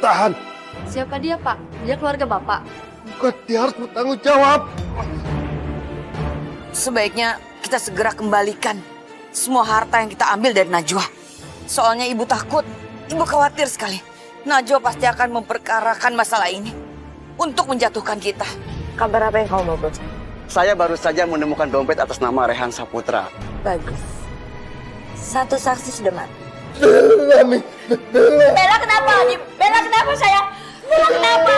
ditahan. Siapa dia, Pak? Dia keluarga Bapak. Bukan, dia harus bertanggung jawab. Sebaiknya kita segera kembalikan semua harta yang kita ambil dari Najwa. Soalnya ibu takut, ibu khawatir sekali. Najwa pasti akan memperkarakan masalah ini untuk menjatuhkan kita. Kabar apa yang kamu mau, Bos? Saya baru saja menemukan dompet atas nama Rehan Saputra. Bagus. Satu saksi sudah mati. Bella kenapa, Adi? Bella kenapa, sayang? Bella kenapa?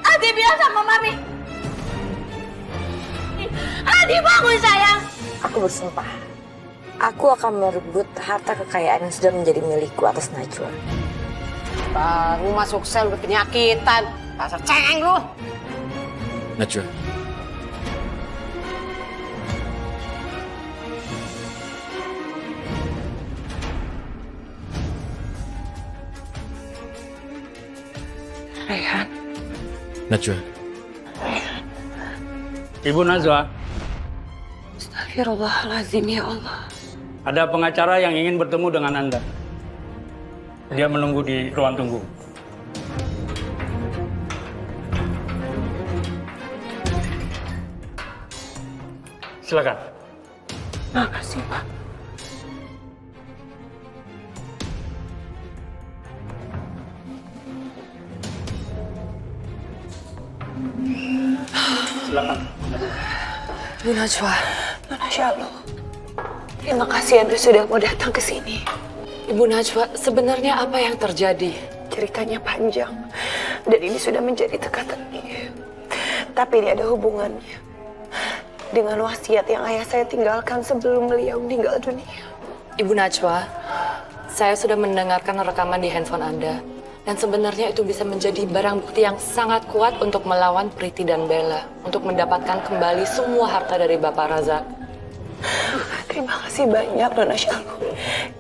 Adi bilang sama Mami. Adi bangun, sayang. Aku bersumpah. Aku akan merebut harta kekayaan yang sudah menjadi milikku atas Najwa. Baru masuk sel udah penyakitan. Dasar cengeng lu. Najwa. Rehan. Najwa. Ibu Najwa, Astagfirullahaladzim, ya Allah. ada pengacara yang ingin bertemu dengan Anda. Dia menunggu di ruang tunggu. Silakan. Makasih, Pak. Silakan. Bu Najwa, Masya Allah. Terima kasih Anda sudah mau datang ke sini. Ibu Najwa, sebenarnya apa yang terjadi? Ceritanya panjang, dan ini sudah menjadi teka-teki. Tapi ini ada hubungannya dengan wasiat yang ayah saya tinggalkan sebelum beliau meninggal dunia. Ibu Najwa, saya sudah mendengarkan rekaman di handphone Anda. Dan sebenarnya itu bisa menjadi barang bukti yang sangat kuat untuk melawan Priti dan Bella. Untuk mendapatkan kembali semua harta dari Bapak Razak. Terima kasih banyak, Nona Syalu.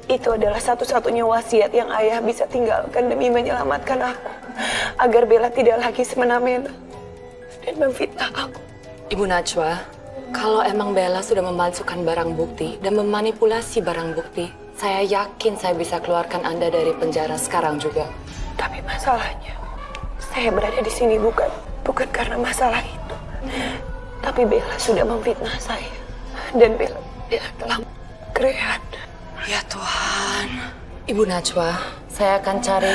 Itu adalah satu-satunya wasiat yang ayah bisa tinggalkan demi menyelamatkan aku. Agar Bella tidak lagi semena-mena dan memfitnah aku. Ibu Najwa, kalau emang Bella sudah memalsukan barang bukti dan memanipulasi barang bukti, saya yakin saya bisa keluarkan Anda dari penjara sekarang juga. Tapi masalahnya, saya berada di sini bukan karena masalah itu. Tapi Bella sudah memfitnah saya. Dan Bella telah Rehan. Ya Tuhan. Ibu Najwa, saya akan cari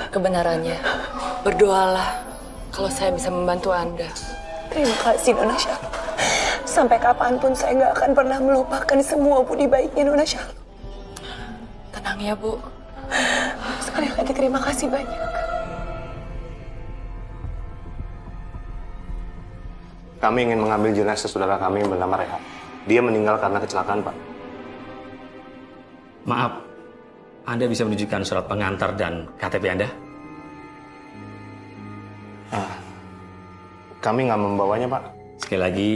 kebenarannya. Berdoalah kalau saya bisa membantu Anda. Terima kasih, Nona Syalu. Sampai kapanpun saya nggak akan pernah melupakan semua budi baiknya Nona Syalu. Tenang ya, Bu. Sekali lagi terima kasih banyak. Kami ingin mengambil jenazah saudara kami yang bernama Rehan. Dia meninggal karena kecelakaan, Pak. Maaf, Anda bisa menunjukkan surat pengantar dan KTP Anda? Kami nggak membawanya, Pak. Sekali lagi,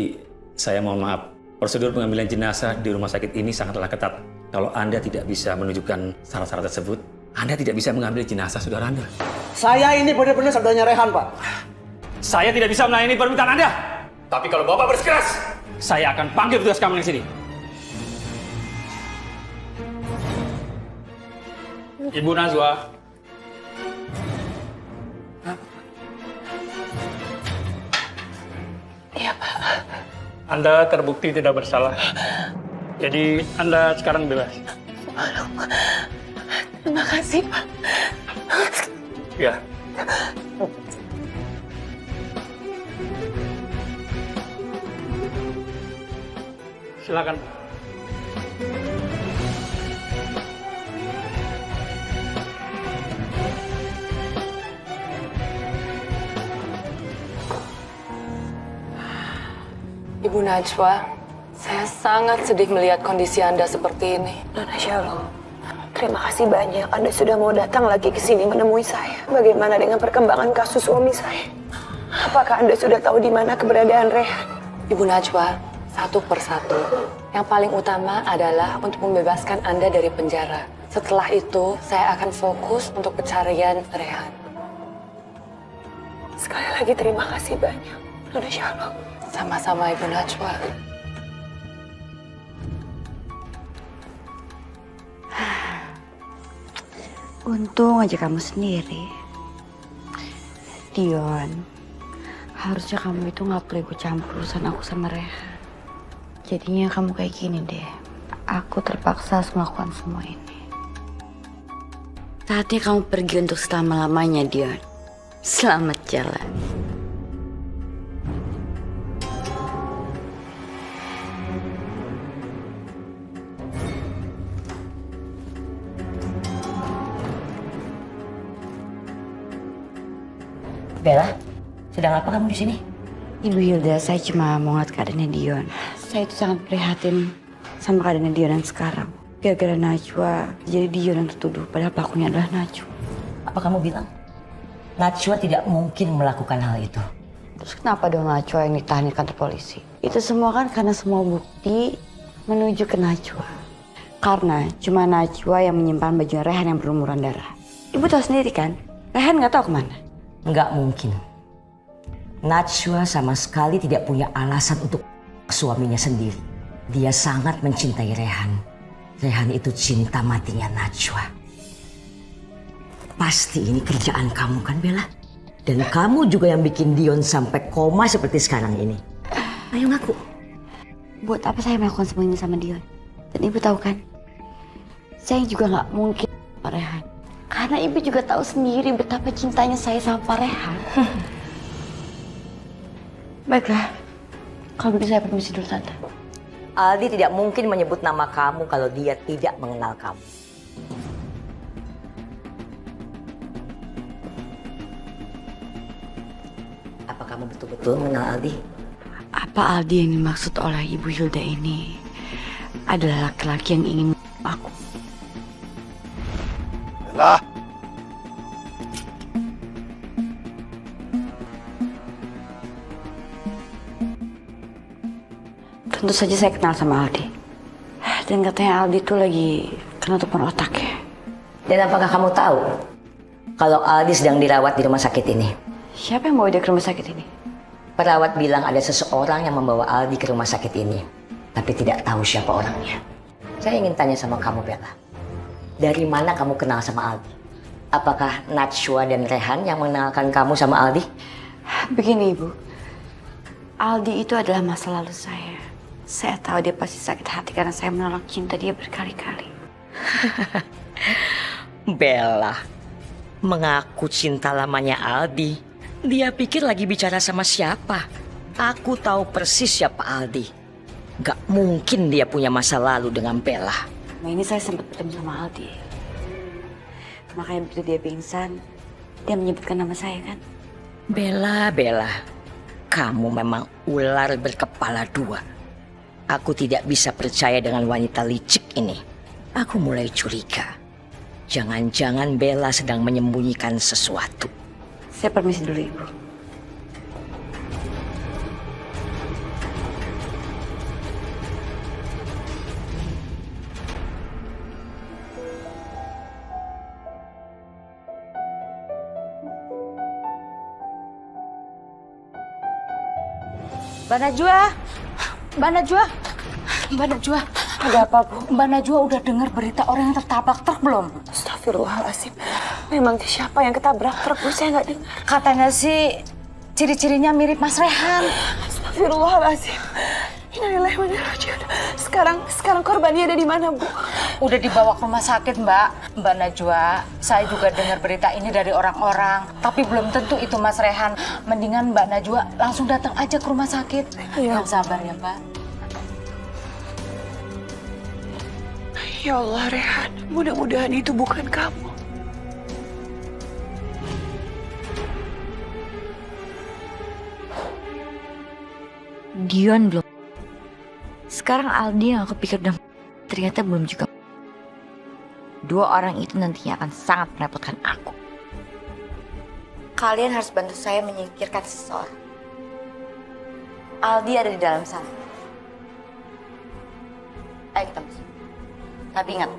saya mohon maaf. Prosedur pengambilan jenazah di rumah sakit ini sangatlah ketat. Kalau Anda tidak bisa menunjukkan syarat-syarat tersebut, Anda tidak bisa mengambil jenazah saudara Anda. Saya ini benar-benar saudaranya Rehan, Pak. Saya tidak bisa melayani permintaan Anda. Tapi kalau Bapak bersikeras, saya akan panggil petugas keamanan di sini. Ibu Najwa. Iya, Pak. Anda terbukti tidak bersalah. Jadi Anda sekarang bebas. Terima kasih, Pak. Ya. Silakan. Ibu Najwa, saya sangat sedih melihat kondisi Anda seperti ini. Nona Syalu, terima kasih banyak Anda sudah mau datang lagi ke sini menemui saya. Bagaimana dengan perkembangan kasus suami saya? Apakah Anda sudah tahu di mana keberadaan Rehan? Ibu Najwa, satu persatu. Yang paling utama adalah untuk membebaskan Anda dari penjara. Setelah itu, saya akan fokus untuk pencarian Rehan. Sekali lagi terima kasih banyak, Nona Syalu. Sama-sama, Ibu Najwa. Untung aja kamu sendiri. Dion, harusnya kamu itu nggak perlu ikut campur urusan aku sama Rehan. Jadinya kamu kayak gini deh. Aku terpaksa harus melakukan semua ini. Saatnya kamu pergi untuk selama-lamanya, Dion. Selamat jalan. Bella, sedang apa kamu di sini? Ibu Hilda, saya cuma mau ngeliat keadaannya Dion. Saya itu sangat prihatin sama keadaannya Dion yang sekarang. Gara-gara Najwa, jadi Dion yang tertuduh, padahal pelakunya adalah Najwa. Apa kamu bilang? Najwa tidak mungkin melakukan hal itu. Terus kenapa dong Najwa yang ditahan di kantor polisi? Itu semua kan karena semua bukti menuju ke Najwa. Karena cuma Najwa yang menyimpan baju Rehan yang berlumuran darah. Ibu tahu sendiri kan, Rehan nggak tahu kemana. Nggak mungkin. Najwa sama sekali tidak punya alasan untuk suaminya sendiri. Dia sangat mencintai Rehan. Rehan itu cinta matinya Najwa. Pasti ini kerjaan kamu kan, Bella? Dan kamu juga yang bikin Dion sampai koma seperti sekarang ini. Ayo ngaku. Buat apa saya melakukan semua ini sama Dion? Dan ibu tahu kan, saya juga nggak mungkin sama Rehan. Karena ibu juga tahu sendiri betapa cintanya saya sama Pak Rehan. Baiklah, kalau begitu saya permisi dulu, Tante. Aldi tidak mungkin menyebut nama kamu kalau dia tidak mengenal kamu. Apa kamu betul-betul mengenal Aldi? Apa Aldi yang dimaksud oleh Ibu Hilda ini adalah laki-laki yang ingin aku? Lah, Tentu saja saya kenal sama Aldi. Dan katanya Aldi itu lagi kena tumor otak ya. Dan apakah kamu tahu kalau Aldi sedang dirawat di rumah sakit ini? Siapa yang bawa dia ke rumah sakit ini? Perawat bilang ada seseorang yang membawa Aldi ke rumah sakit ini, tapi tidak tahu siapa orangnya. Saya ingin tanya sama kamu, Bella. Dari mana kamu kenal sama Aldi? Apakah Najwa dan Rehan yang mengenalkan kamu sama Aldi? Begini, Ibu. Aldi itu adalah masa lalu saya. Saya tahu dia pasti sakit hati karena saya menolak cinta dia berkali-kali. Bella mengaku cinta lamanya Aldi. Dia pikir lagi bicara sama siapa? Aku tahu persis siapa Aldi. Gak mungkin dia punya masa lalu dengan Bella. Nah, ini saya sempat bertemu sama Aldi. Makanya begitu dia pingsan, dia menyebutkan nama saya kan? Bella, kamu memang ular berkepala dua. Aku tidak bisa percaya dengan wanita licik ini. Aku mulai curiga. Jangan-jangan Bella sedang menyembunyikan sesuatu. Saya permisi dulu, Ibu. Mbak Najwa. Ada apa, Bu? Mbak Najwa udah dengar berita orang yang tertabrak truk belum? Astagfirullahaladzim. Memang siapa yang ketabrak truk, Bu? Saya nggak dengar. Katanya sih ciri-cirinya mirip Mas Rehan. Astagfirullahaladzim. Innalillahi wa inna ilaihi raji'un. Sekarang korbannya ada di mana, Bu? Udah dibawa ke rumah sakit, Mbak. Mbak Najwa, saya juga dengar berita ini dari orang-orang. Tapi belum tentu itu Mas Rehan. Mendingan Mbak Najwa langsung datang aja ke rumah sakit. Yang sabar ya, Mbak. Ya Allah, Rehan. Mudah-mudahan itu bukan kamu. Dion belum. Sekarang Aldi yang aku pikir udah ternyata belum juga. Dua orang itu nantinya akan sangat merepotkan aku. Kalian harus bantu saya menyingkirkan seseorang. Aldi ada di dalam sana. Ayo kita masuk. Tapi ingat,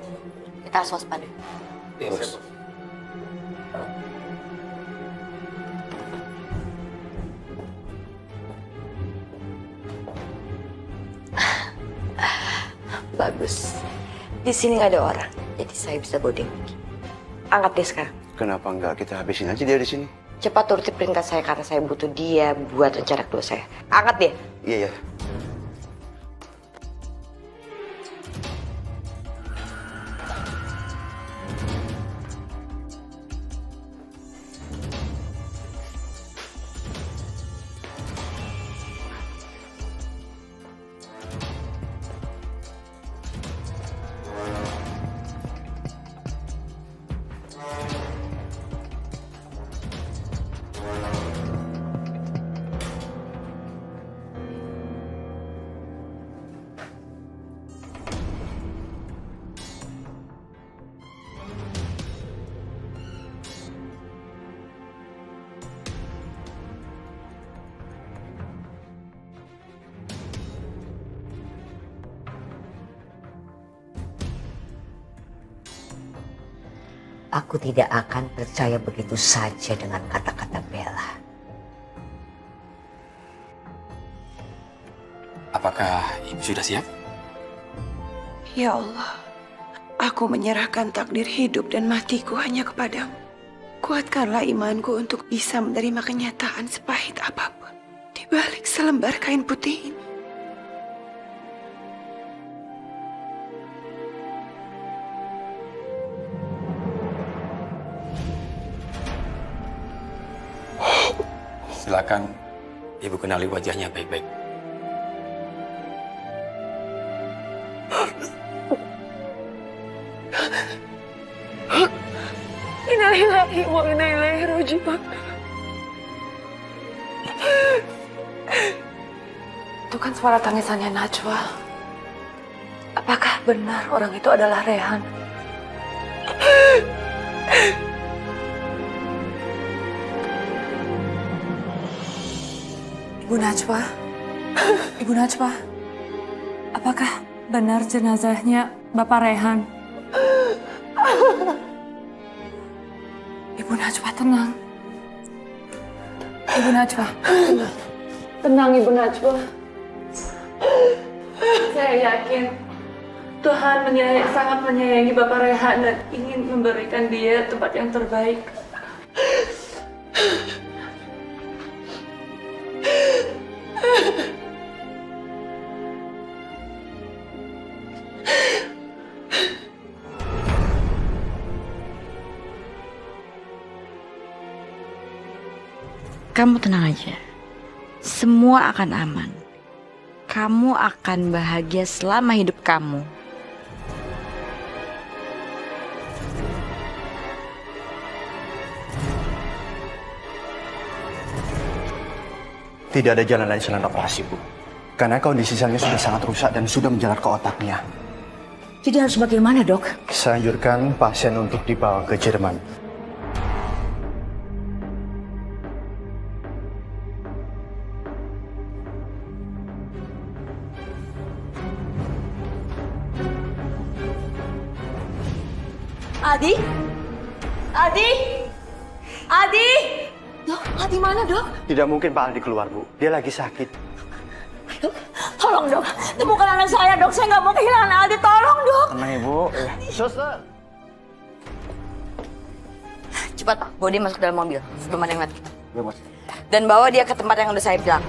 kita harus waspada. Iya, Bos. Bagus. Di sini nggak ada orang, jadi saya bisa boarding. Angkat dia sekarang. Kenapa nggak kita habisin aja dia di sini? cepat turuti perintah saya karena saya butuh dia buat rencana kedua saya. Angkat dia. Iya, iya. Aku tidak akan percaya begitu saja dengan kata-kata Bella. Apakah Ibu sudah siap? Ya Allah, aku menyerahkan takdir hidup dan matiku hanya kepadamu. Kuatkanlah imanku untuk bisa menerima kenyataan sepahit apapun di balik selembar kain putih ini. Silakan Ibu kenali wajahnya baik-baik. Innalillahi wa inna ilaihi raji'un. Itu kan suara tangisannya Najwa. Apakah benar orang itu adalah Rehan? Ibu Najwa, Ibu Najwa, apakah benar jenazahnya Bapak Rehan? Ibu Najwa, tenang. Ibu Najwa, tenang. Tenang, Ibu Najwa. Saya yakin Tuhan sangat menyayangi Bapak Rehan dan ingin memberikan dia tempat yang terbaik. Kamu tenang aja. Semua akan aman. Kamu akan bahagia selama hidup kamu. Tidak ada jalan lain selain operasi, Bu. Karena kondisi selnya sudah sangat rusak dan sudah menjalar ke otaknya. Jadi harus bagaimana, Dok? Saya anjurkan pasien untuk dibawa ke Jerman. Adi? Adi? Adi? Dok, Adi mana, Dok? Tidak mungkin Pak Aldi keluar, Bu. Dia lagi sakit. Dok, tolong, Dok. Temukan anak saya, Dok. Saya nggak mau kehilangan Adi. Tolong, Dok. Tenang, Ibu. Suster. Cepat, Pak. Bawa dia masuk dalam mobil sebelum ada yang mati. Ya, Mas. Dan bawa dia ke tempat yang udah saya bilang.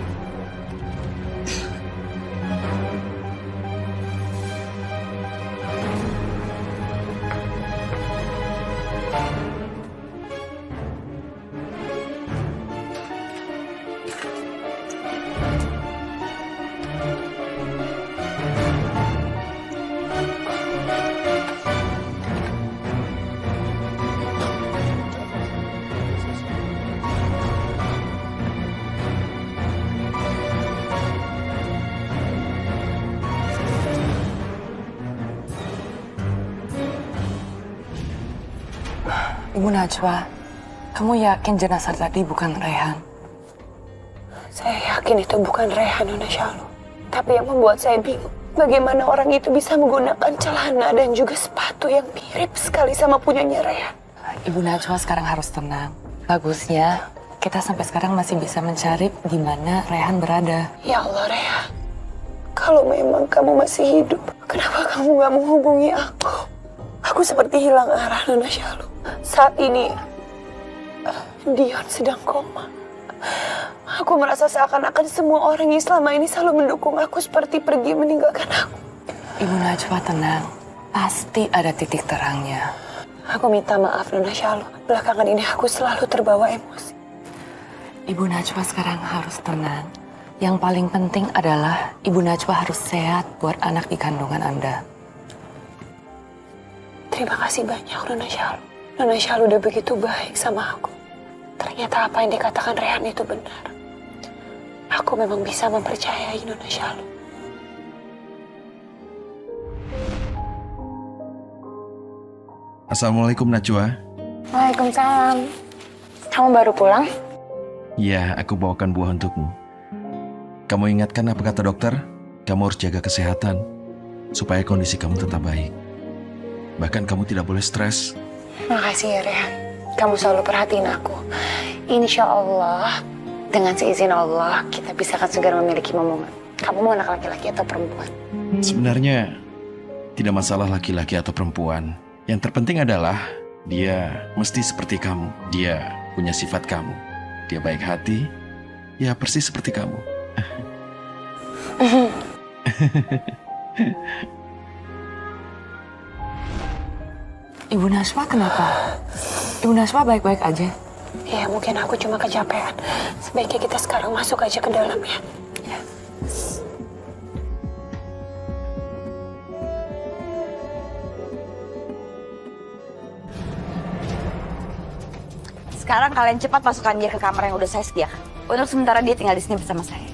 Ibu Najwa, kamu yakin jenazah tadi bukan Rehan? Saya yakin itu bukan Rehan, Nona Syalu. Tapi yang membuat saya bingung, bagaimana orang itu bisa menggunakan celana dan juga sepatu yang mirip sekali sama punyanya Rehan. Ibu Najwa sekarang harus tenang. Bagusnya kita sampai sekarang masih bisa mencari di mana Rehan berada. Ya Allah, Rehan. Kalau memang kamu masih hidup, kenapa kamu gak menghubungi aku? Aku seperti hilang arah, Nona Syalu. Saat ini, Dion sedang koma. Aku merasa seakan-akan semua orang yang selama ini selalu mendukung aku seperti pergi meninggalkan aku. Ibu Najwa tenang, pasti ada titik terangnya. Aku minta maaf Nona Syalu. Belakangan ini aku selalu terbawa emosi. Ibu Najwa sekarang harus tenang. Yang paling penting adalah Ibu Najwa harus sehat buat anak di kandungan Anda. Terima kasih banyak Nona Syalu. Nona Syalu udah begitu baik sama aku. Ternyata apa yang dikatakan Rehan itu benar. Aku memang bisa mempercayai Nona Syalu. Assalamualaikum Najwa. Waalaikumsalam. Kamu baru pulang? Ya, aku bawakan buah untukmu. Kamu ingatkan apa kata dokter? Kamu harus jaga kesehatan supaya kondisi kamu tetap baik. Bahkan kamu tidak boleh stres. Makasih ya Rehan. Kamu selalu perhatiin aku. Insya Allah, dengan seizin Allah, kita bisa akan segera memiliki momongan. Kamu mau anak laki-laki atau perempuan? Sebenarnya tidak masalah laki-laki atau perempuan. Yang terpenting adalah dia mesti seperti kamu. Dia punya sifat kamu. Dia baik hati. Ya persis seperti kamu. Ibu Najwa kenapa? Ibu Najwa baik-baik aja? Ya mungkin aku cuma kecapean. Sebaiknya kita sekarang masuk aja ke dalam ya. Sekarang kalian cepat masukkan dia ke kamar yang udah saya sediakan. Untuk sementara dia tinggal di sini bersama saya.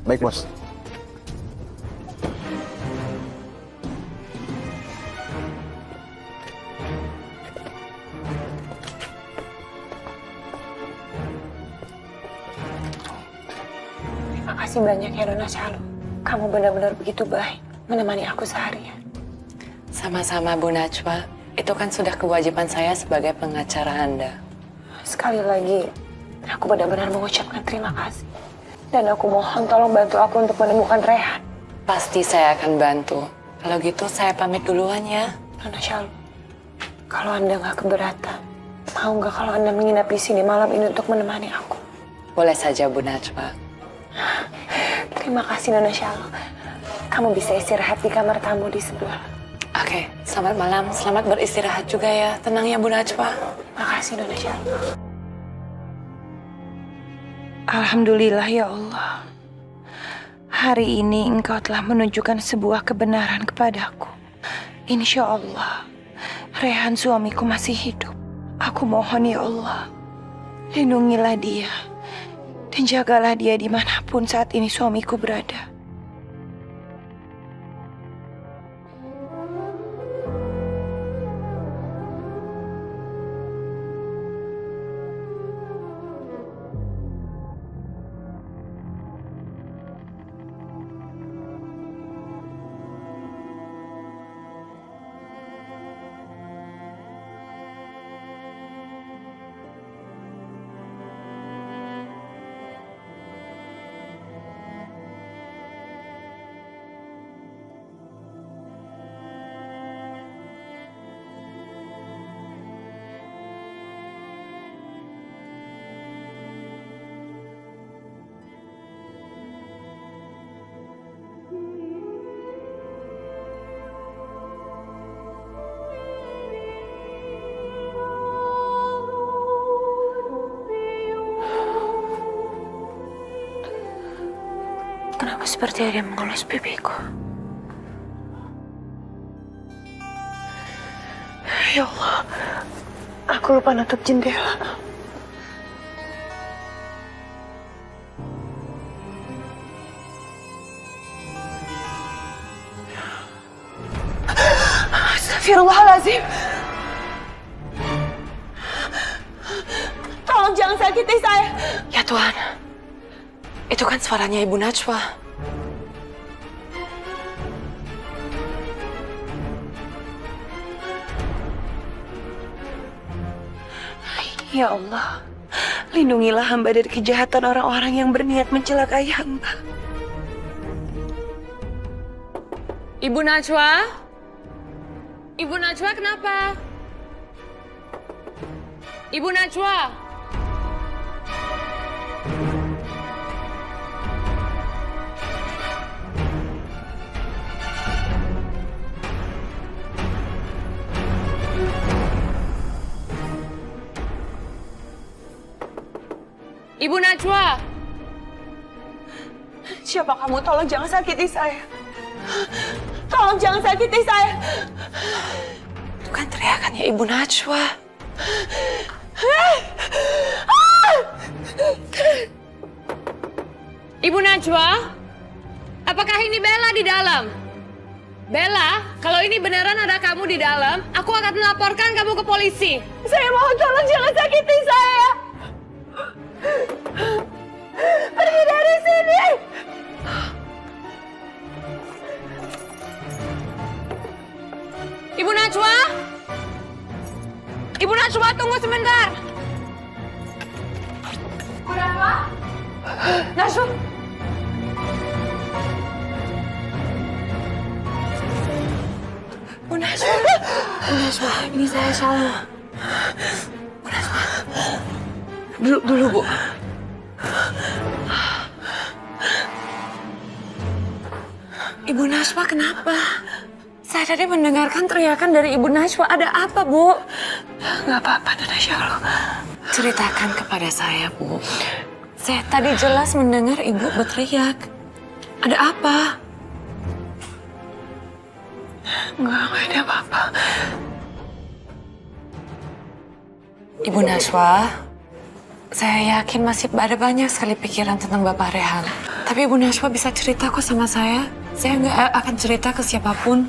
Baik, Bos. Terima kasih banyak ya Nona Syalu. Kamu benar-benar begitu baik menemani aku seharian. Sama-sama Bu Najwa. Itu kan sudah kewajiban saya sebagai pengacara Anda. Sekali lagi, aku benar-benar mengucapkan terima kasih. Dan aku mohon tolong bantu aku untuk menemukan Rehan. Pasti saya akan bantu. Kalau gitu saya pamit duluan ya. Nona Syalu, kalau Anda nggak keberatan, mau nggak kalau Anda menginap di sini malam ini untuk menemani aku? Boleh saja Bu Najwa. Terima kasih Nona Syalu. Kamu bisa istirahat di kamar tamu di sebelah. Oke, selamat malam. Selamat beristirahat juga ya. Tenang ya Bu Najwa. Makasih Nona Syalu. Alhamdulillah ya Allah. Hari ini Engkau telah menunjukkan sebuah kebenaran kepadaku. Insya Allah, Rehan suamiku masih hidup. Aku mohon ya Allah, lindungilah dia. Dan jagalah dia dimanapun saat ini suamiku berada. Kenapa seperti ada yang mengelus pipiku? Ya Allah, aku lupa nutup jendela. Astagfirullahaladzim. Tolong jangan sakiti saya. Ya Tuhan, itu kan suaranya Ibu Najwa. Ya Allah, lindungilah hamba dari kejahatan orang-orang yang berniat mencelakai hamba. Ibu Najwa? Ibu Najwa kenapa? Ibu Najwa? Ibu Najwa! Siapa kamu? Tolong jangan sakiti saya. Tolong jangan sakiti saya. Itu kan teriakannya Ibu Najwa. Ibu Najwa? Apakah ini Bella di dalam? Bella, kalau ini beneran ada kamu di dalam, aku akan melaporkan kamu ke polisi. Saya mohon tolong jangan sakiti saya. Pergi dari sini. Ibu Najwa? Ibu Najwa, tunggu sebentar. Ibu Najwa? Najwa? Bu Najwa. Bu Najwa, ini saya Salma. Bu Najwa. Dulu, Bu. Ibu Najwa kenapa? Saya tadi mendengarkan teriakan dari Ibu Najwa. Ada apa, Bu? Gak apa-apa, Nana Syarul. Ceritakan kepada saya, Bu. Saya tadi jelas mendengar Ibu berteriak. Ada apa? Gak ada apa-apa. Ibu Najwa, saya yakin masih ada banyak sekali pikiran tentang Bapak Rehan. Tapi Ibu Najwa bisa cerita kok sama saya. Saya nggak akan cerita ke siapapun.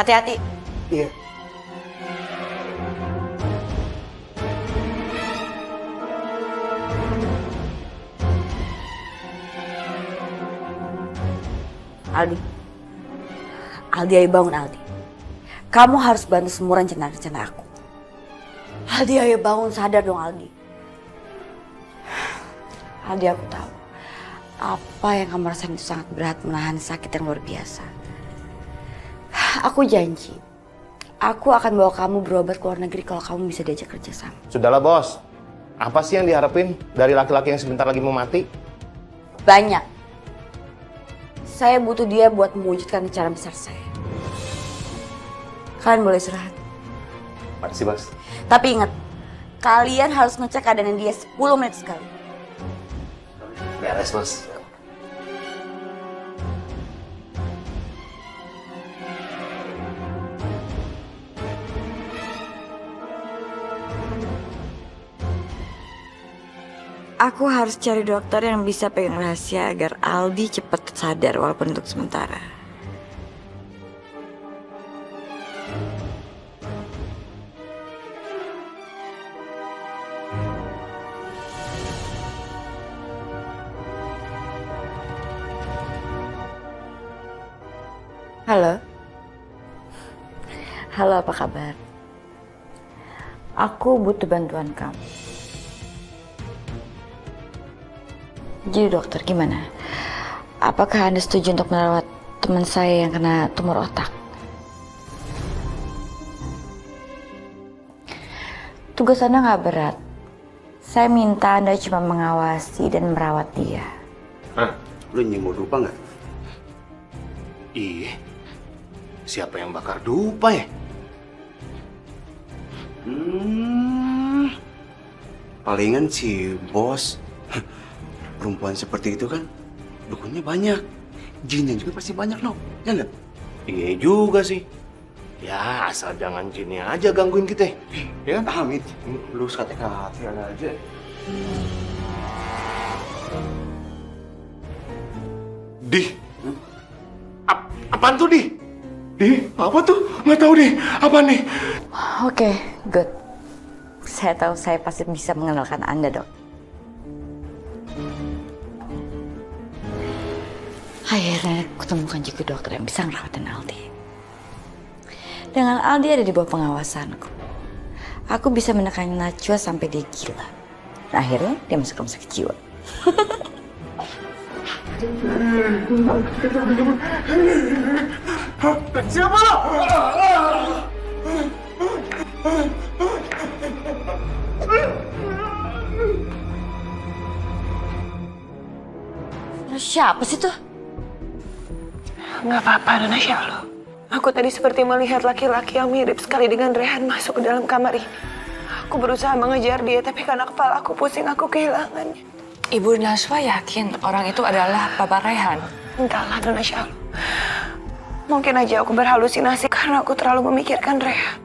Hati-hati. Iya. Aldi, ayo bangun Aldi. Kamu harus bantu semua rencana-rencana aku. Aldi, ayo bangun, sadar dong Aldi. Aldi, aku tahu apa yang kamu rasain itu sangat berat, menahan sakit yang luar biasa. Aku janji, aku akan bawa kamu berobat ke luar negeri kalau kamu bisa diajak kerja sama. Sudahlah bos, apa sih yang diharapin dari laki-laki yang sebentar lagi mau mati? Banyak. Saya butuh dia buat mewujudkan rencana besar saya. Kalian boleh istirahat. Makasih bos. Tapi ingat, kalian harus ngecek keadaan dia 10 menit sekali. Beres bos. Aku harus cari dokter yang bisa pegang rahasia agar Aldi cepat sadar walaupun untuk sementara. Halo? Halo, apa kabar? Aku butuh bantuan kamu. Jadi dokter, gimana? Apakah Anda setuju untuk merawat teman saya yang kena tumor otak? Tugas Anda nggak berat. Saya minta Anda cuma mengawasi dan merawat dia. Hah? Lu nyimur dupa nggak? Ih, siapa yang bakar dupa ya? Palingan si bos. Perempuan seperti itu kan dukunnya banyak, jinnya juga pasti banyak no, ya nggak? Iya juga sih. Ya asal jangan jinnya aja gangguin kita, ya? Amit, lu hati-hati aja. Dih, apaan tuh Dih? Dih, apa tuh? Nggak tahu deh, apa nih? Oke, good. Saya tahu saya pasti bisa mengenalkan Anda, Dok. Akhirnya kutemukan juga dokter yang bisa ngerawatin Aldi. Dengan Aldi ada di bawah pengawasanku, aku bisa menekan Najwa sampai dia gila. Dan akhirnya dia masuk rumah sakit jiwa. Siapa lo? Siapa sih tuh? Nggak apa-apa, Nona Shallow. Aku tadi seperti melihat laki-laki yang mirip sekali dengan Rehan masuk ke dalam kamar ini. Aku berusaha mengejar dia, tapi karena kepala aku pusing, aku kehilangannya. Ibu Najwa yakin orang itu adalah Papa Rehan? Entahlah, Nona Shallow. Mungkin aja aku berhalusinasi karena aku terlalu memikirkan Rehan.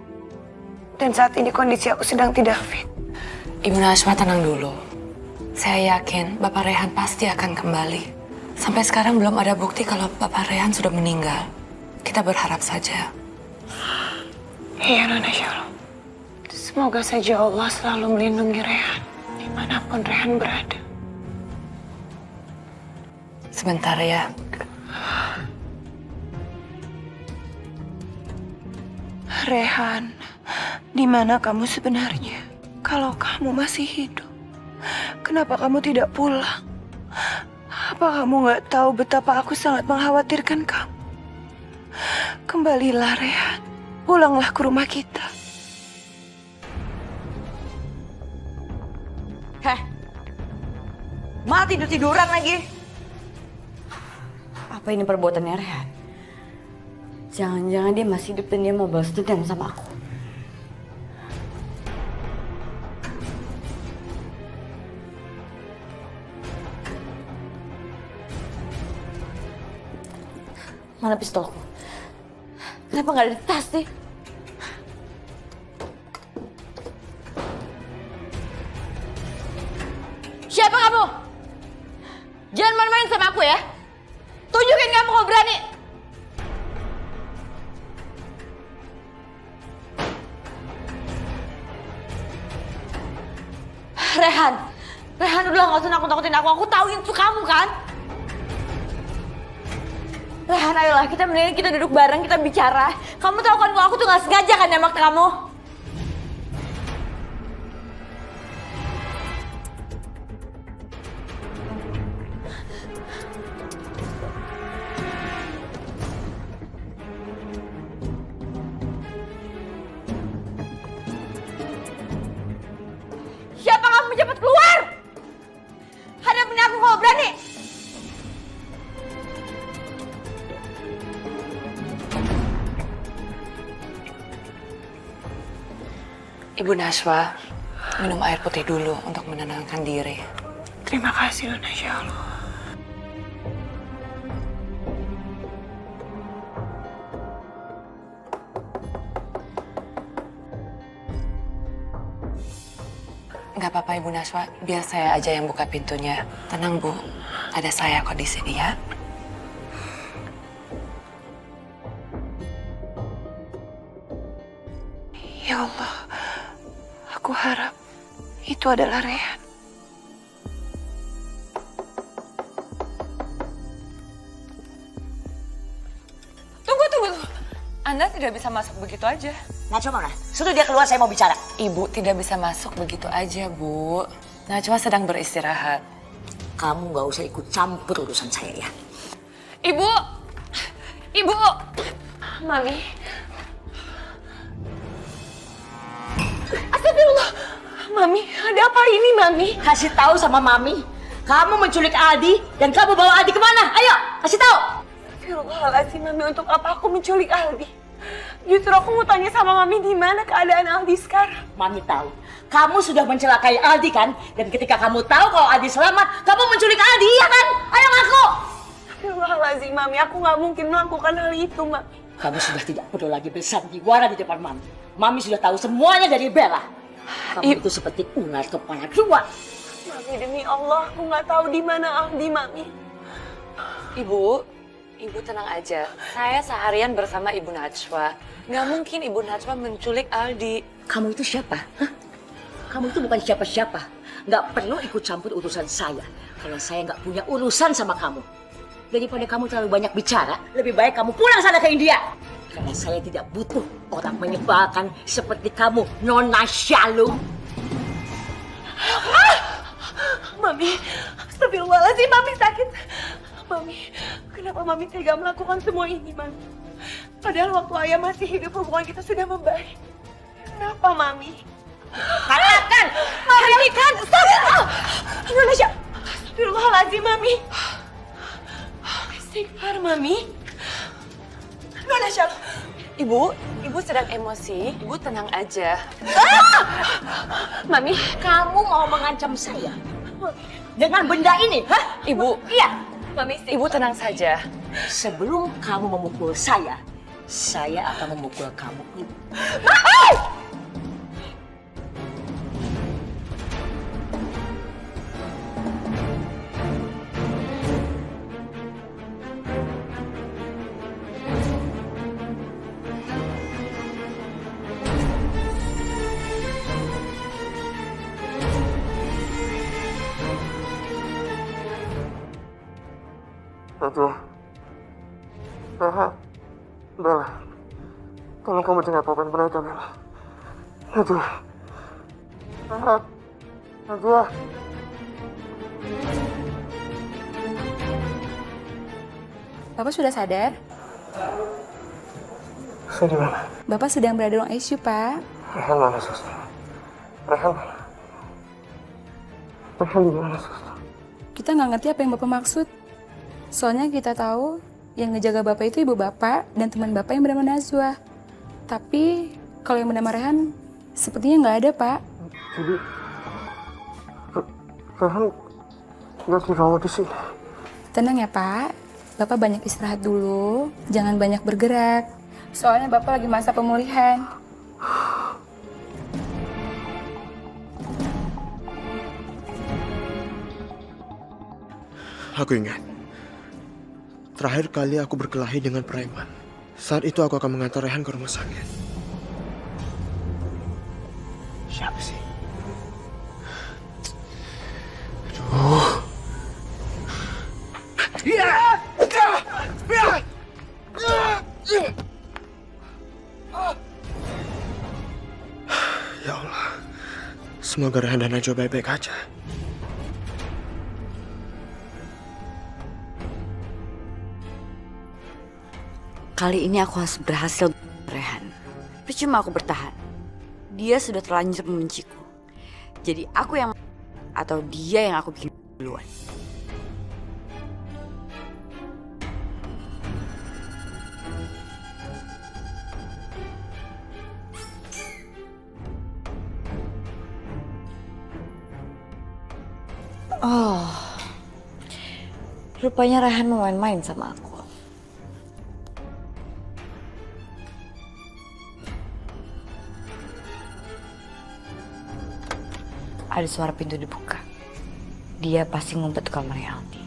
Dan saat ini kondisi aku sedang tidak fit. Ibu Najwa tenang dulu. Saya yakin Bapak Rehan pasti akan kembali. Sampai sekarang belum ada bukti kalau Bapak Rehan sudah meninggal. Kita berharap saja. Iya, Nona Shallow. Semoga saja Allah selalu melindungi Rehan dimanapun Rehan berada. Sebentar ya. Rehan, di mana kamu sebenarnya? Kalau kamu masih hidup, kenapa kamu tidak pulang? Apa kamu nggak tahu betapa aku sangat mengkhawatirkan kamu? Kembalilah, Rehan. Pulanglah ke rumah kita. Heh, malah tidur-tiduran lagi. Apa ini perbuatannya Rehan? Jangan-jangan dia masih hidup dan dia mau balas dendam sama aku. Mana pistolku? Kenapa nggak ada di tas sih? Siapa kamu? Jangan main-main sama aku ya. Tunjukin kamu kalau berani. Rehan udah nggak usah nakut-nakutin aku. Aku tahu itu kamu kan? Rehan, ayolah kita mendingan kita duduk bareng, kita bicara. Kamu tahu kan kalau aku tuh nggak sengaja kan nembak kamu. Siapa kamu? Cepat keluar! Hadapin aku kalau berani! Ibu Najwa, minum air putih dulu untuk menenangkan diri. Terima kasih, Nona Shallow. Nggak apa-apa Ibu Najwa, biar saya aja yang buka pintunya. Tenang Bu, ada saya kok di sini ya. Ya Allah, aku harap itu adalah Rehan. Tunggu. Anda tidak bisa masuk begitu aja. Najwa mana? Suruh dia keluar, saya mau bicara. Ibu tidak bisa masuk begitu aja, Bu. Najwa sedang beristirahat. Kamu nggak usah ikut campur urusan saya ya. Ibu! Mami. Astagfirullah. Mami, ada apa ini, Mami? Kasih tahu sama Mami, kamu menculik Aldi dan kamu bawa Aldi kemana? Ayo, kasih tahu. Astagfirullahaladzim, Mami, untuk apa aku menculik Aldi? Justru aku mau tanya sama Mami di mana keadaan Aldi sekarang. Mami tahu, kamu sudah mencelakai Aldi kan? Dan ketika kamu tahu kalau Aldi selamat, kamu menculik Aldi, ya kan? Ayo ngaku. Astagfirullahaladzim, Mami, aku nggak mungkin melakukan hal itu, Mami. Kamu sudah tidak perlu lagi bersandiwara di depan Mami. Mami sudah tahu semuanya dari Bella. Kamu itu seperti ular kepala dua. Mami, demi Allah, aku nggak tahu di mana Aldi, Mami. Ibu tenang aja. Saya seharian bersama Ibu Najwa. Nggak mungkin Ibu Najwa menculik Aldi. Kamu itu siapa? Hah? Kamu itu bukan siapa-siapa. Nggak perlu ikut campur urusan saya. Kalau saya nggak punya urusan sama kamu. Daripada kamu terlalu banyak bicara, lebih baik kamu pulang sana ke India. Karena saya tidak butuh orang menyebalkan seperti kamu, Nona Shallow. Mami, astagfirullahaladzim, Mami sakit. Mami, kenapa Mami tega melakukan semua ini, Mami? Padahal waktu ayah masih hidup, hubungan kita sudah membaik. Kenapa, Mami? Katakan! Hentikan! Stop! Indonesia! Astagfirullahaladzim, Mami. Istighfar, Mami. Indonesia. Ibu sedang emosi. Ibu tenang aja. Mami, kamu mau mengancam saya? Dengan benda ini, hah? Ibu. Iya. Mami, Ibu tenang saja. Sebelum kamu memukul saya akan memukul kamu. Najwa. Bella. Tolong kamu dengar apa yang benar, Bella. Najwa. Najwa. Bapak sudah sadar? Saya di mana? Bapak sedang berada di ruang ICU, Pak. Rehan mana, suster? Rehan mana? Rehan di mana, suster? Kita nggak ngerti apa yang Bapak maksud. Soalnya kita tahu yang ngejaga Bapak itu ibu Bapak dan teman Bapak yang bernama Najwa. Tapi kalau yang bernama Rehan, sepertinya nggak ada, Pak. Jadi, Rehan nggak dirawat di sini. Tenang ya, Pak. Bapak banyak istirahat dulu, jangan banyak bergerak. Soalnya Bapak lagi masa pemulihan. Aku ingat. Terakhir kali aku berkelahi dengan preman. Saat itu aku akan mengantar Rehan ke rumah sakit. Siapa sih? Aduh. Ya Allah. Semoga Rehan dan Najwa baik-baik aja. Kali ini aku harus berhasil Rehan. Percuma aku bertahan. Dia sudah terlanjur membenciku. Jadi aku yang atau dia yang aku bikin duluan. Oh, rupanya Rehan mau main-main sama aku. Ada suara pintu dibuka. Dia pasti ngumpet ke kamarnya Aldi.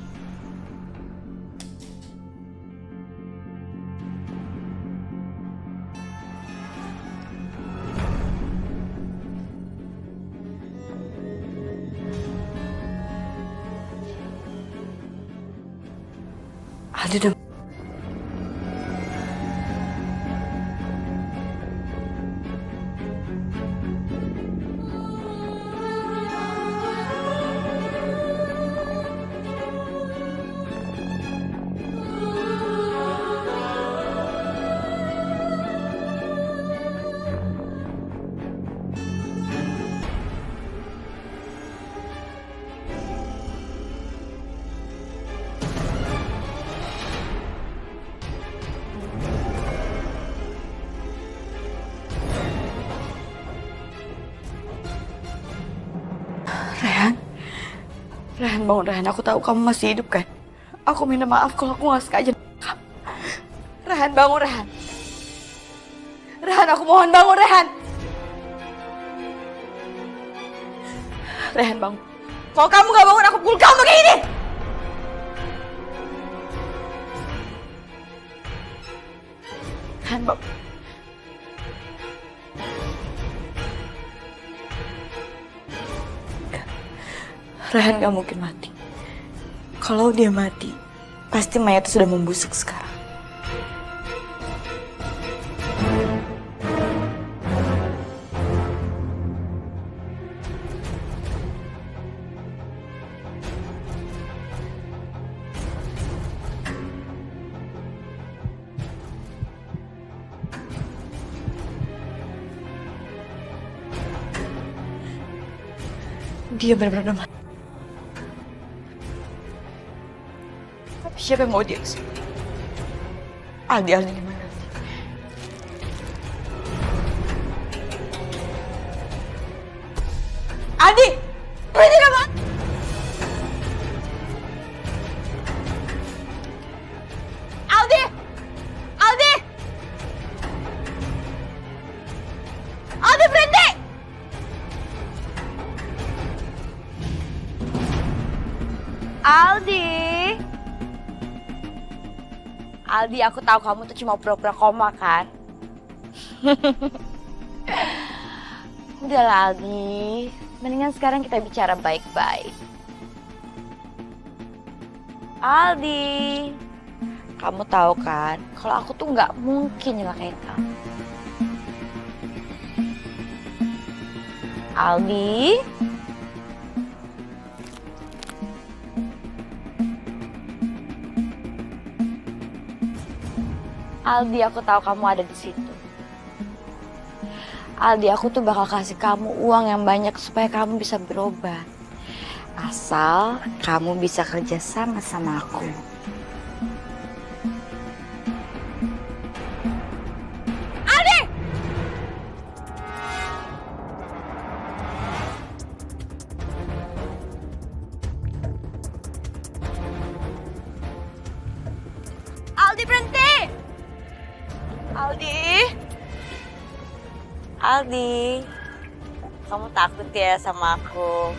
Aldi udah... Rehan, bangun Rehan. Aku tahu kamu masih hidup kan? Aku minta maaf kalau aku nggak sengaja kamu. Rehan, bangun Rehan. Rehan, aku mohon bangun Rehan. Rehan, bangun. Kalau kamu nggak bangun, aku pukul kamu kayak gini. Rehan, bangun. Rehan gak mungkin mati. Kalau dia mati, pasti mayatnya sudah membusuk sekarang. Dia benar-benar mati. Tapi siapa yang mau dia kesini? Aldi gimana? Aldi! Berhenti kamu! Aldi! Aldi! Aldi berhenti! Aldi! Aldi, aku tahu kamu tuh cuma pura-pura koma kan? Udahlah Aldi, mendingan sekarang kita bicara baik-baik. Aldi, kamu tahu kan kalau aku tuh nggak mungkin nyelakain kamu. Aldi? Aldi, aku tahu kamu ada di situ. Aldi, aku tuh bakal kasih kamu uang yang banyak supaya kamu bisa berobat. Asal kamu bisa kerja sama sama aku. Aldi! Aldi berhenti! Aldi! Aldi, kamu takut ya sama aku?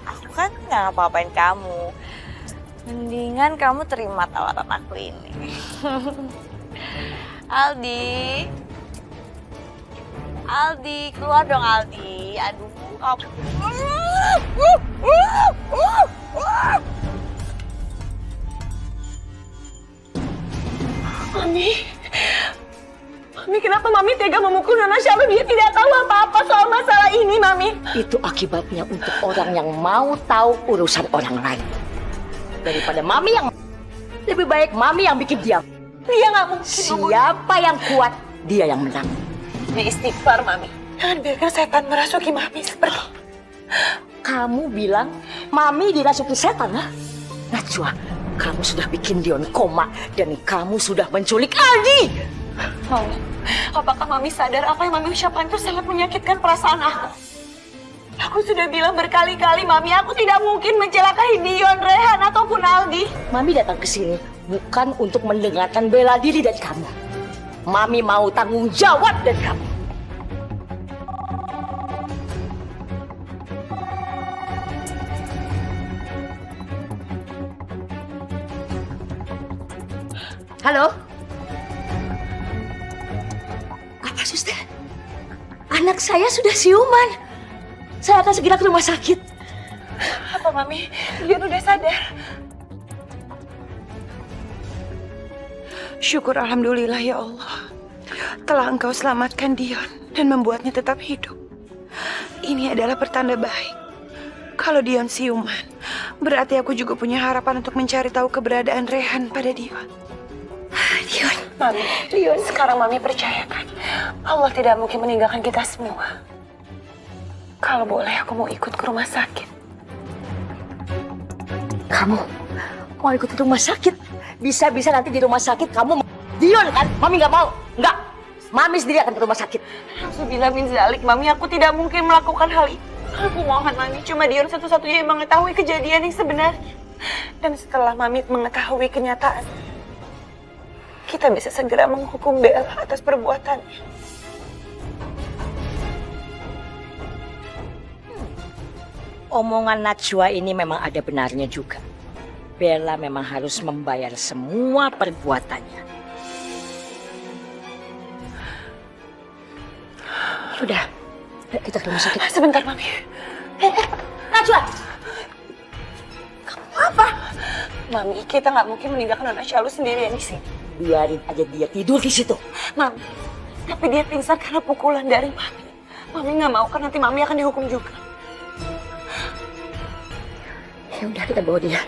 Aku kan nggak ngapa-ngapain kamu. Mendingan kamu terima tawaran aku ini. Aldi, Aldi, keluar dong Aldi. Aduh, kamu. Mami, kenapa Mami tega memukul Nona Syalu? Dia tidak tahu apa-apa soal masalah ini, Mami. Itu akibatnya untuk orang yang mau tahu urusan orang lain. Daripada Mami yang lebih baik Mami yang bikin diam. Dia nggak mungkin. Siapa yang kuat, dia yang menang. Dia istighfar, Mami. Jangan biarkan setan merasuki Mami seperti. Kamu bilang Mami dirasuki setan, ha? Najwa, kamu sudah bikin Dion koma dan kamu sudah menculik Aldi. Mami, apakah Mami sadar apa yang Mami ucapkan itu sangat menyakitkan perasaan aku? Aku sudah bilang berkali-kali, Mami, aku tidak mungkin mencelakai Dion, Rehan, ataupun Aldi. Mami datang ke sini bukan untuk mendengarkan bela diri dari kamu. Mami mau tanggung jawab dari kamu. Halo? Apa, Suster? Anak saya sudah siuman. Saya akan segera ke rumah sakit. Apa, Mami? Dion udah sadar. Syukur alhamdulillah ya Allah. Telah Engkau selamatkan Dion dan membuatnya tetap hidup. Ini adalah pertanda baik. Kalau Dion siuman, berarti aku juga punya harapan untuk mencari tahu keberadaan Rehan pada Dion. Dion, Mami, Dion, sekarang Mami percayakan Allah tidak mungkin meninggalkan kita semua. Kalau boleh, aku mau ikut ke rumah sakit. Kamu mau ikut ke rumah sakit? Bisa-bisa nanti di rumah sakit kamu Dion kan? Mami nggak mau. Nggak. Mami sendiri akan ke rumah sakit. Alhamdulillah min zalik, Mami, aku tidak mungkin melakukan hal itu. Aku mohon, Mami, cuma Dion satu-satunya yang mengetahui kejadian yang sebenarnya. Dan setelah Mami mengetahui kenyataan, kita bisa segera menghukum Bella atas perbuatannya. Omongan Najwa ini memang ada benarnya juga. Bella memang harus membayar semua perbuatannya. Sudah, ayo kita ke rumah sakit. Sebentar, Mami. Najwa! Kamu apa? Mami, kita nggak mungkin meninggalkan Nona Syalu sendirian di sini. Biarin aja dia tidur di situ. Mami, tapi dia pingsan karena pukulan dari Mami. Mami nggak mau kan nanti Mami akan dihukum juga. Ya udah, kita bawa dia.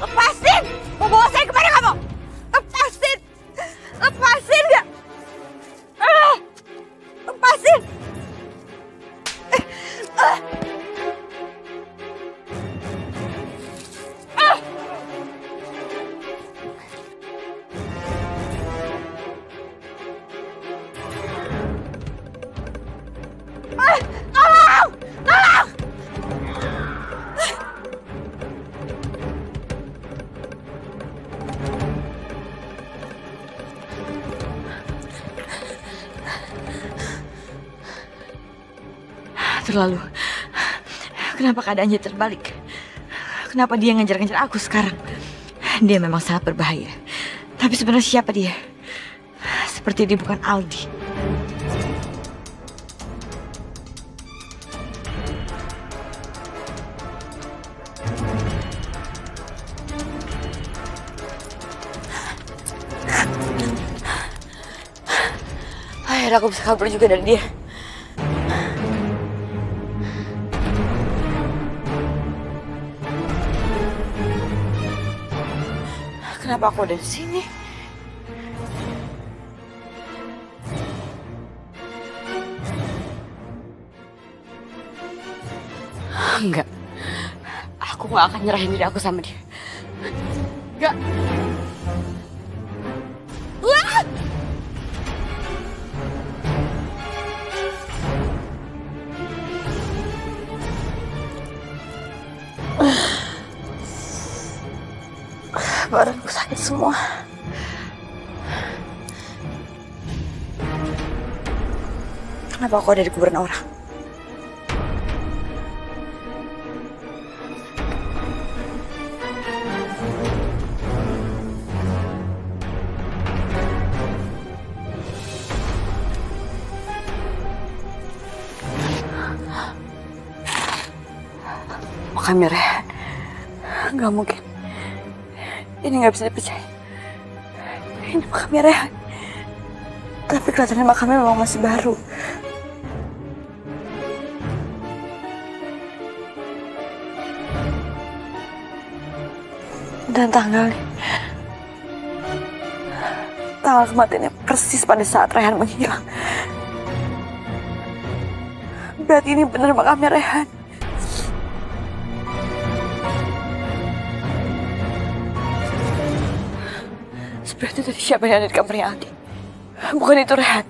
Lepasin! Mau bawa saya kemana kamu? Lepasin! lalu? Kenapa keadaannya terbalik? Kenapa dia ngejar-ngejar aku sekarang? Dia memang sangat berbahaya. Tapi sebenarnya siapa dia? Seperti dia bukan Aldi. Akhirnya aku bisa kabur juga dari dia. Kenapa aku ada di sini? Enggak. Aku gak akan nyerahin diri aku sama dia. Enggak. Wah! Badanku sakit semua. Kenapa aku ada di kuburan orang? Makamnya Rehan. Gak mungkin. Ini gak bisa dipercaya. Ini makamnya Rehan. Tapi kelihatannya makamnya memang masih baru. Dan tanggal kematiannya persis pada saat Rehan menghilang. Berarti ini benar makamnya Rehan. Berarti tadi siapa yang ada di kamarnya Aldi? Bukan itu Rehan.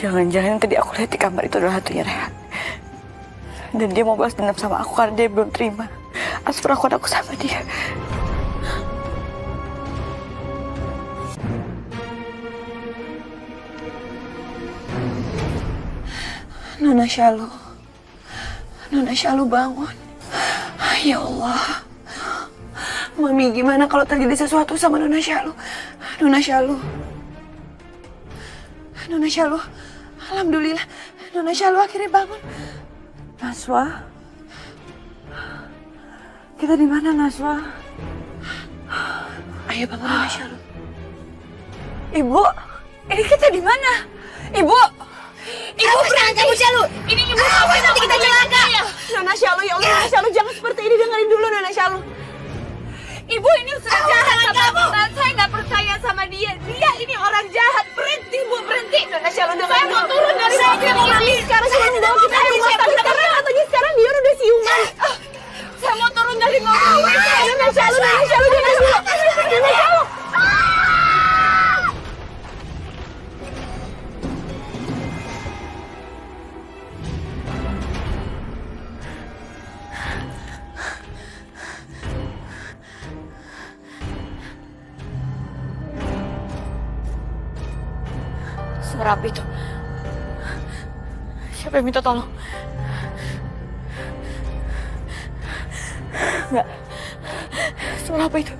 Jangan-jangan tadi aku lihat di kamar itu adalah hantunya Rehan. Dan dia mau balas dendam sama aku karena dia belum terima atas perlakuan aku sama dia. Nona Syalu. Nona Syalu bangun. Ya Allah. Mami gimana kalau terjadi sesuatu sama Nona Syalu? Nona Syalu. Nona Syalu. Alhamdulillah, Nona Syalu akhirnya bangun. Naswa? Kita di mana, Naswa? Ayo bangun Nona Syalu. Ibu, ini kita di mana? Ibu! Ibu berhenti! Kamu Syalu! Ini ibu apa nanti kita celaka? Nona Syalu, ya Allah, Nona Syalu jangan seperti ini, dengerin dulu Nona Syalu. Ibu ini sudah jahat sama kamu. Saya nggak percaya sama dia. Dia ini orang jahat. Berhenti Bu, berhenti. Nona Syalu dengerin. Saya mau turun dari mobil ini. Sekarang sudah membawa kita ke rumah sakit karena katanya sekarang dia udah siuman. Saya mau turun dari mobil. Nona Syalu dengerin dulu. Nona Syalu. Suara apa itu? Siapa yang minta tolong? Enggak. Suara apa itu?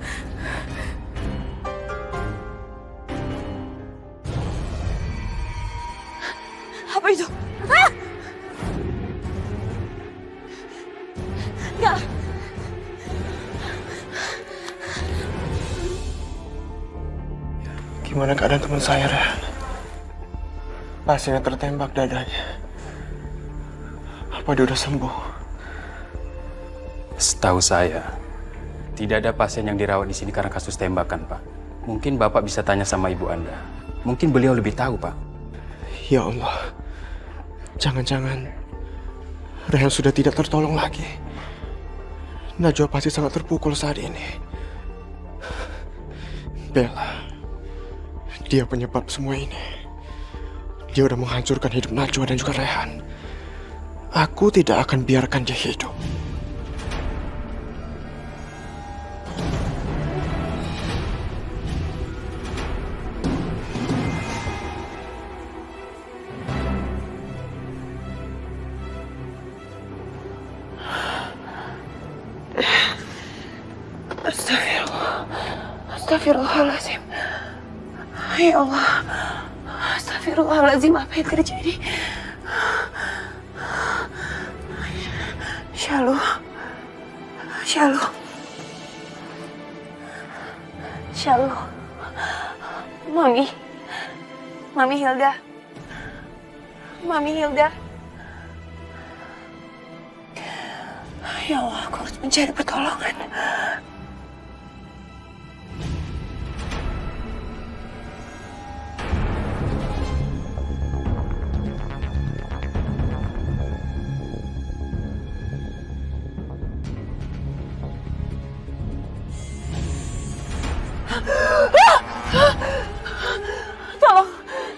Apa itu? Ah! Enggak. Gimana keadaan teman saya, Rehan? Pasiennya tertembak dadanya. Apa dia udah sembuh? Setahu saya, tidak ada pasien yang dirawat di sini karena kasus tembakan, Pak. Mungkin Bapak bisa tanya sama Ibu Anda. Mungkin beliau lebih tahu, Pak. Ya Allah. Jangan-jangan Rehan sudah tidak tertolong lagi. Najwa pasti sangat terpukul saat ini. Bella. Dia penyebab semua ini. Dia udah menghancurkan hidup Najwa dan juga Rehan. Aku tidak akan biarkan dia hidup. Astagfirullahaladzim. Ya Allah. Astagfirullahaladzim, apa yang terjadi? Shalom. Shalom. Shalom. Mami. Mami Hilda. Mami Hilda. Ya Allah, aku harus mencari pertolongan.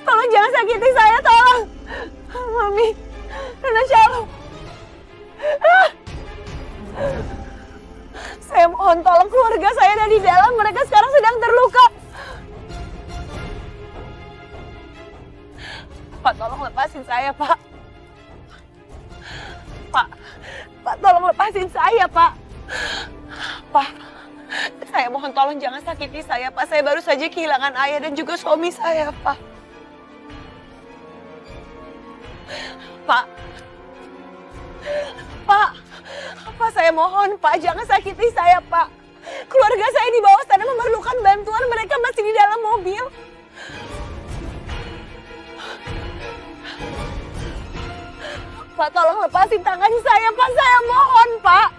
Tolong jangan sakiti saya, tolong. Mami, Nona Shalom. Saya mohon tolong keluarga saya ada di dalam, mereka sekarang sedang terluka. Pak, tolong lepasin saya, Pak. Pak, tolong lepasin saya, Pak. Pak, saya mohon tolong jangan sakiti saya, Pak. Saya baru saja kehilangan ayah dan juga suami saya, Pak. Pak, saya mohon, Pak, jangan sakiti saya, Pak. Keluarga saya di bawah sana memerlukan bantuan, mereka masih di dalam mobil. Pak, tolong lepasin tangan saya, Pak. Saya mohon, Pak.